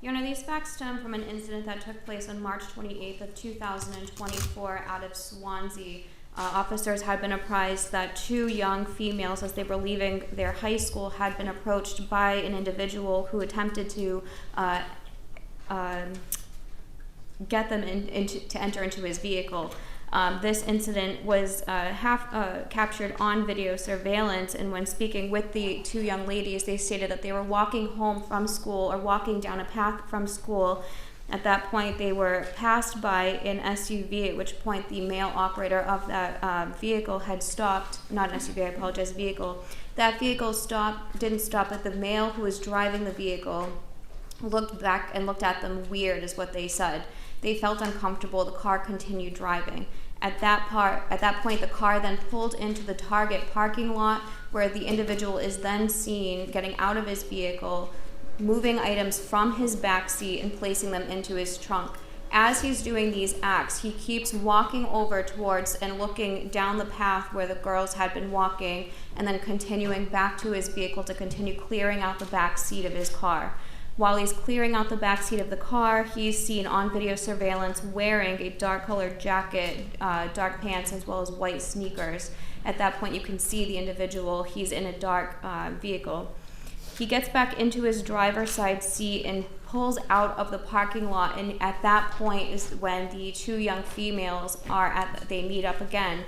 Your Honor, these facts stem from an incident that took place on March 28th of 2024 out of Swansea. Officers had been apprised that two young females, as they were leaving their high school, had been approached by an individual who attempted to get them to enter into his vehicle. This incident was captured on video surveillance, and when speaking with the two young ladies, they stated that they were walking home from school or walking down a path from school. At that point, they were passed by an SUV, at which point the male operator of that vehicle had stopped, not an SUV, I apologize, vehicle. That vehicle didn't stop, but the male who was driving the vehicle looked back and looked at them weird, is what they said. They felt uncomfortable. The car continued driving. At that point, the car then pulled into the Target parking lot, where the individual is then seen getting out of his vehicle, moving items from his back seat and placing them into his trunk. As he's doing these acts, he keeps walking over towards and looking down the path where the girls had been walking, and then continuing back to his vehicle to continue clearing out the back seat of his car. While he's clearing out the back seat of the car, he's seen on video surveillance wearing a dark-colored jacket, dark pants, as well as white sneakers. At that point, you can see the individual. He's in a dark vehicle. He gets back into his driver's side seat and pulls out of the parking lot, and at that point is when the two young females they meet up again.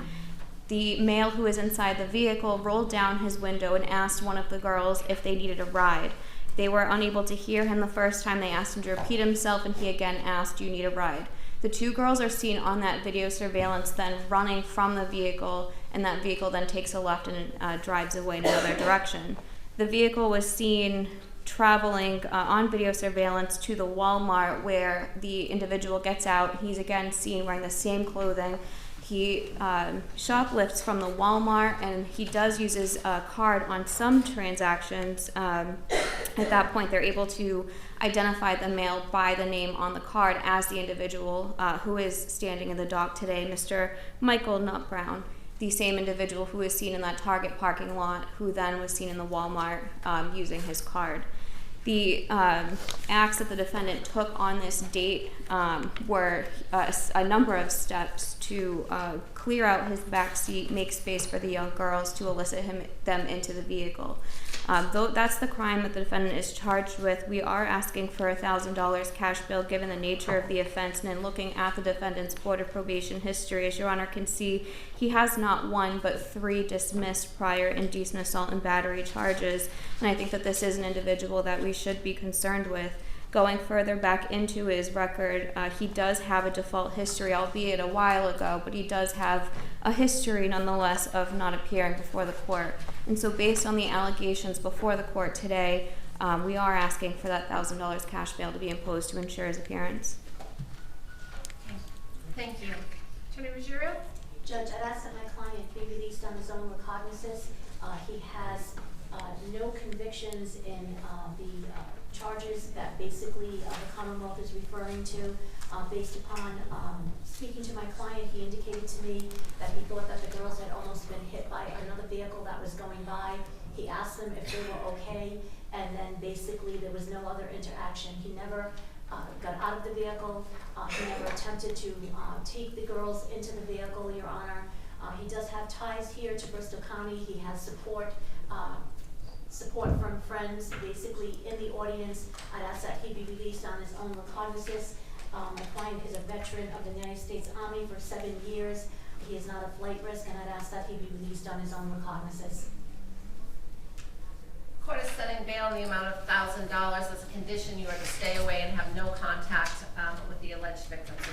The male who is inside the vehicle rolled down his window and asked one of the girls if they needed a ride. They were unable to hear him the first time. They asked him to repeat himself, and he again asked, "Do you need a ride?" The two girls are seen on that video surveillance then running from the vehicle, and that vehicle then takes a left and drives away in another direction. The vehicle was seen traveling on video surveillance to the Walmart, where the individual gets out. He's again seen wearing the same clothing. He shoplifts from the Walmart, and he does use his card on some transactions. At that point, they're able to identify the male by the name on the card as the individual who is standing in the dock today, Mr. Michael Nut Brown, the same individual who was seen in that Target parking lot, who then was seen in the Walmart using his card. The acts that the defendant took on this date were a number of steps to clear out his back seat, make space for the young girls, to elicit them into the vehicle. Though that's the crime that the defendant is charged with, we are asking for a $1,000 cash bail given the nature of the offense, and in looking at the defendant's Board of Probation history, as Your Honor can see, he has not one but 3 dismissed prior indecent assault and battery charges, and I think that this is an individual that we should be concerned with. Going further back into his record, he does have a default history, albeit a while ago, but he does have a history nonetheless of not appearing before the court. And so based on the allegations before the court today, we are asking for that $1,000 cash bail to be imposed to ensure his appearance. Thank you. Attorney Ruggiero? Judge, I'd ask that my client be released on his own recognizance. He has no convictions in the charges that basically the Commonwealth is referring to. Based upon speaking to my client, he indicated to me that he thought that the girls had almost been hit by another vehicle that was going by. He asked them if they were okay, and then basically there was no other interaction. He never got out of the vehicle. He never attempted to take the girls into the vehicle, Your Honor. He does have ties here to Bristol County. He has support from friends basically in the audience. I'd ask that he be released on his own recognizance. My client is a veteran of the United States Army for 7 years. He is not a flight risk, and I'd ask that he be released on his own recognizance. Court is setting bail in the amount of $1,000 as a condition you are to stay away and have no contact with the alleged victims.